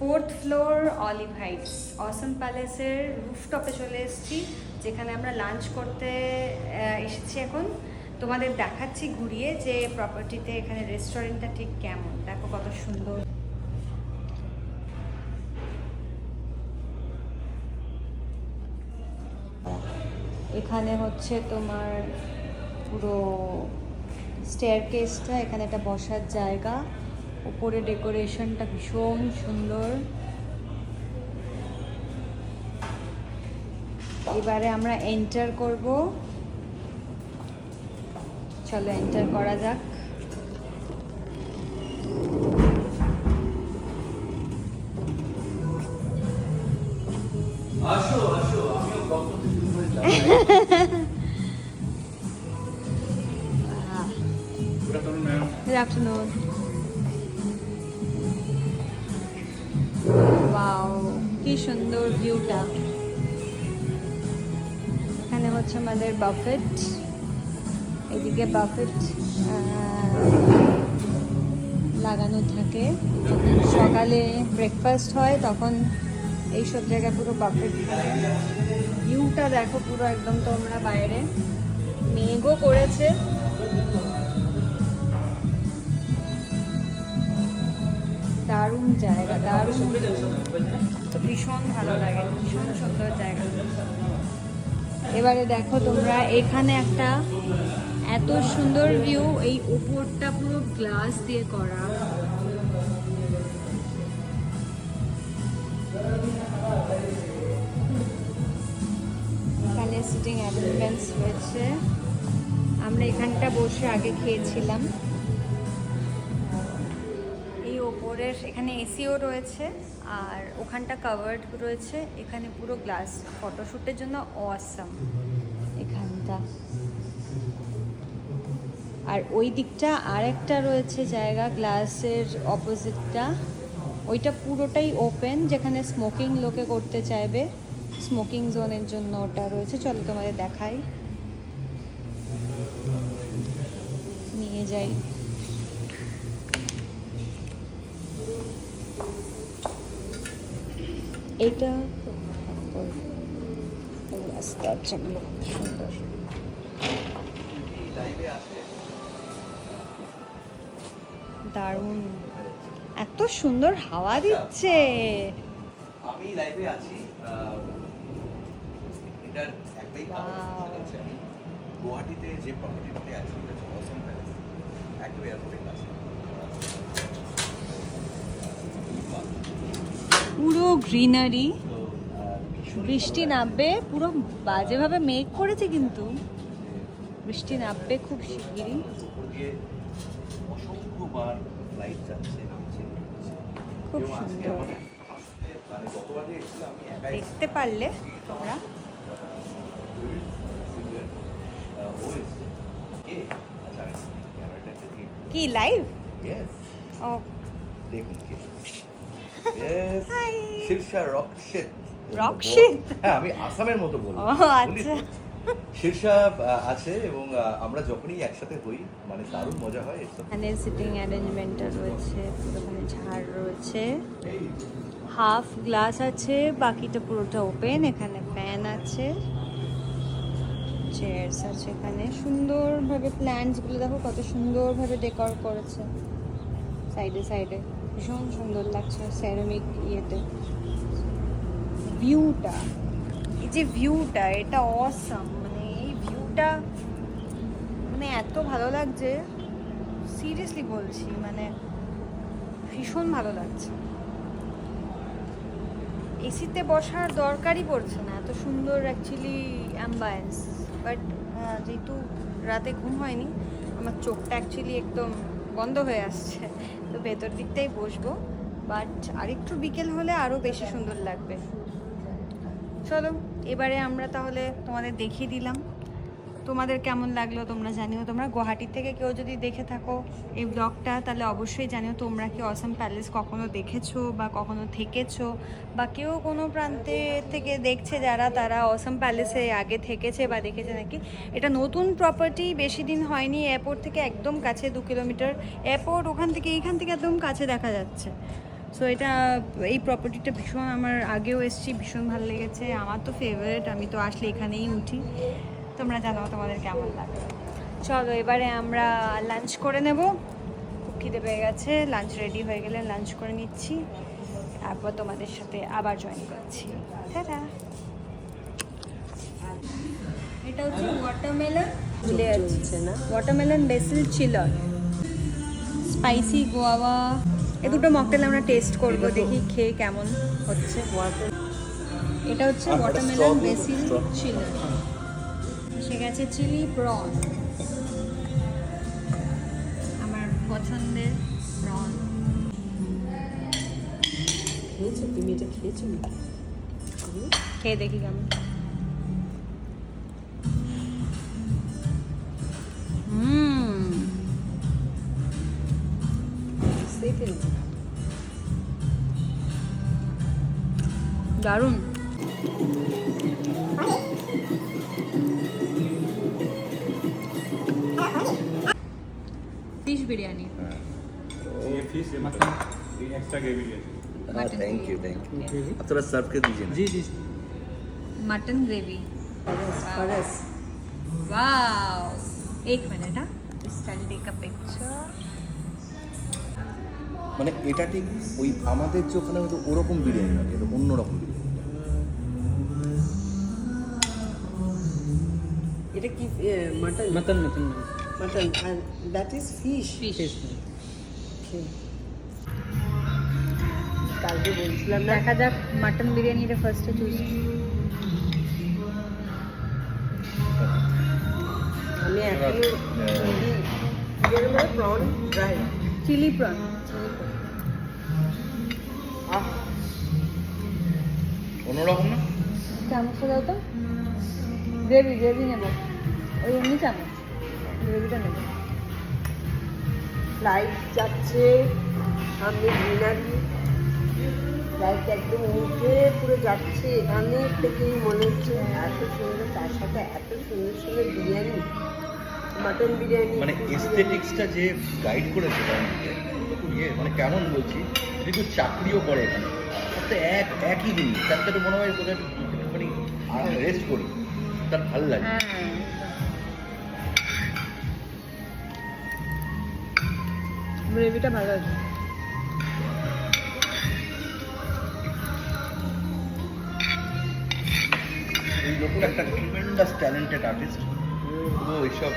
4th floor olive Heights অসম প্যালেসের রুফটপে চলে এসেছি, যেখানে আমরা লাঞ্চ করতে এসেছি। এখন তোমাদের দেখাচ্ছি ঘুরিয়ে যে প্রপার্টিতে এখানে রেস্টুরেন্টটা ঠিক কেমন। দেখো কত সুন্দর। এখানে হচ্ছে তোমার পুরো স্টেয়ারকেসটা, এখানে একটা বসার জায়গা, উপরে ডেকোরেশনটা ভীষণ সুন্দর। এবারে আমরা এন্টার করব, চলো এন্টার করা যাক। আসো আসো, আমিও গল্প শুরু করে যাব। Good afternoon ma'am. Good afternoon. Wow, কি সুন্দর ভিউটা। এখানে হচ্ছে আমাদের বাফেট, এদিকে বাফেট লাগানো থাকে। সকালে ব্রেকফাস্ট হয় তখন এইসব জায়গায় পুরো বাফেট থাকে। ভিউটা দেখো পুরো একদম, তোমরা বাইরে মেঘও করেছে। দারুণ জায়গা, দারুণ, ভীষণ ভালো লাগে, ভীষণ সুন্দর জায়গা। এবারে দেখো তোমরা, এখানে একটা এত সুন্দর ভিউ, এই উপরটা পুরো গ্লাস দিয়ে করা। এখানে সিটিং অ্যারেঞ্জমেন্টস রয়েছে, আমরা এখানটা বসে আগে খেয়েছিলাম। এই ওপরের এখানে এসিও রয়েছে, আর ওখানটা কাভার্ড রয়েছে। এখানে পুরো গ্লাস, ফটোশ্যুটের জন্য অসাম এখানটা। আর ওই দিকটা আর একটা রয়েছে জায়গা গ্লাসের অপোজিটটা, ওইটা পুরোটাই ওপেন, যেখানে স্মোকিং লোকে করতে চাইবে, স্মোকিং জোনের জন্য ওটা রয়েছে। চলো তোমাদের দেখাই, নিয়ে যাই। এইটা রাস্তাগুলো সুন্দর, দারুণ, এত সুন্দর হাওয়া দিচ্ছে। আমি লাইভে আছি। এটার একটাই কারণ হচ্ছে আমি গুয়াহাটিতে যে প্রপার্টিতে আছি, এটা হচ্ছে অসম প্যালেস, একদম এয়ারপোর্টের কাছে। পুরো গ্রিনারি, বৃষ্টি নামবে, পুরো বাজেভাবে মেঘ করেছে কিন্তু বৃষ্টি নামবে খুব শিগগিরই। উপর দিয়ে অসংখ্যবার লাইট যাচ্ছে, খুব সুন্দর, মানে গতবার যে এসেছিলাম আমি একাই। দেখতে পারলে তোমরা। কি লাইভ? ও দেখুন কি শীর্ষা রকশিত। রকশিত? হ্যাঁ, আমি আসামের মতো বলবো। ও আচ্ছা। শীর্ষা আছে এবং আমরা যখনই একসাথে হই মানে দারুণ মজা হয়। এখানে সিটিং অ্যারেঞ্জমেন্টটা রয়েছে, পুরোখানে ঝাড় রয়েছে, হাফ গ্লাস আছে, বাকিটা পুরোটা ওপেন। এখানে ফ্যান আছে, চেয়ার্স আছে, এখানে সুন্দরভাবে প্ল্যান্টসগুলো দেখো কত সুন্দরভাবে ডেকোর করেছে সাইডে সাইডে, ভীষণ সুন্দর লাগছে সেরামিক ইয়েতে। ভিউটা, এই যে ভিউটা, এটা অসাম, মানে এই ভিউটা মানে এত ভালো লাগছে, সিরিয়াসলি বলছি, মানে ভীষণ ভালো লাগছে। এসিতে বসার দরকারই পড়ছে না, এত সুন্দর অ্যাকচুয়ালি অ্যাম্বায়েন্স। বাট যেহেতু রাতে ঘুম হয়নি, আমার চোখটা অ্যাকচুয়ালি একদম বন্ধ হয়ে আসছে, তো ভেতর দিকটাই বসবো। বাট আরেকটু বিকেল হলে আরও বেশি সুন্দর লাগবে। চলো এবারে আমরা তাহলে তোমাদের দেখিয়ে দিলাম, তোমাদের কেমন লাগলো তোমরা জানিও। তোমরা গুয়াহাটি থেকে কেউ যদি দেখে থাকো এই ব্লগটা, তাহলে অবশ্যই জানিও তোমরা কি অসম প্যালেস কখনো দেখেছো বা কখনো থেকেছো, বা কেউ কোনো প্রান্তে থেকে দেখছে যারা, তারা অসম প্যালেসে আগে থেকেছে বা দেখেছে নাকি। এটা নতুন প্রপার্টি, বেশি দিন হয়নি, এয়ারপোর্ট থেকে একদম কাছে, 2 কিলোমিটার এয়ারপোর্ট, ওখান থেকে এইখান থেকে একদম কাছে দেখা যাচ্ছে। সো এটা এই প্রপার্টিটা ভীষণ আমার আগেও এসেছি, ভীষণ ভালো লেগেছে, আমার তো ফেভারিট, আমি তো আসলে এখানেই উঠি। তোমরা জানো তোমাদের কেমন লাগে। চলো এবারে আমরা লাঞ্চ করে নেব, খুব খিদে পেয়ে গেছে, লাঞ্চ রেডি হয়ে গেলে লাঞ্চ করে নিচ্ছি, তারপর তোমাদের সাথে আবার জয়েন করছি। টাটা। এটা হচ্ছে ওয়াটারমেলন, ভুলে যাচ্ছে না, watermelon basil chiller, spicy guava, এই দুটো মকটেল আমরা টেস্ট করব, দেখি খেয়ে কেমন হচ্ছে। এটা হচ্ছে ওয়াটারমেলন বেসিল চিলার, এসে গেছে চিলি প্রন, আমার পছন্দের প্রন। খেয়েছো তুমি? এটা খেয়েছো নাকি? খেয়ে দেখি কেমন। সেকেন্ড দারুণ। ফিশ বিরিয়ানি, ये फिश मटन एक्स्ट्रा ग्रेवी है। हाँ थैंक यू अब थोड़ा सर्व कर दीजिए ना। जी जी मटन ग्रेवी। फरस वाओ, एक मिनट, हाँ, I'll take a picture। মানে এটা ঠিক ওই আমাদের যে ওখানে হয়তো ওরকম বিরিয়ানি না, এটা অন্যরকম বিরিয়ানি। এটা কি mutton? Mutton mutton mutton and that is fish. Fish। Okay. কালকে বলছিলাম না, দেখা যাক মাটন বিরিয়ানিটা ফার্স্টে চুজ। আমি এখনো চিলি মানে প্রন ড্রাই। চিলি প্রন, অন্যরকম না? চামচটা দাও তো। গ্রেভি গ্রেভি নেবো, ওই এমনি চামচ, গ্রেভিটা নেবো। লাইট যাচ্ছে সামনে, গ্রিনারি, লাইট একদম উঠে পুরো যাচ্ছে, এখানে থেকেই মনে হচ্ছে এত সুন্দর, তার সাথে এত সুন্দর সুন্দর বিরিয়ানি, মটন বিরিয়ানি। মানে এস্থেটিক্সটা যে গাইড করেছে তার মধ্যে ইয়ে মানে কেমন বলছি, যেহেতু চাকরিও করে এখানে, তো একই জিনিস তার তো মনে হয় কোথায় মানে রেস্ট করি, তার ভালো লাগে। হ্যাঁ, গ্রেভিটা ভালো আছে। এই লোকটা একটা ট্রিমেন্ডাস ট্যালেন্টেড আর্টিস্ট, ও এইসব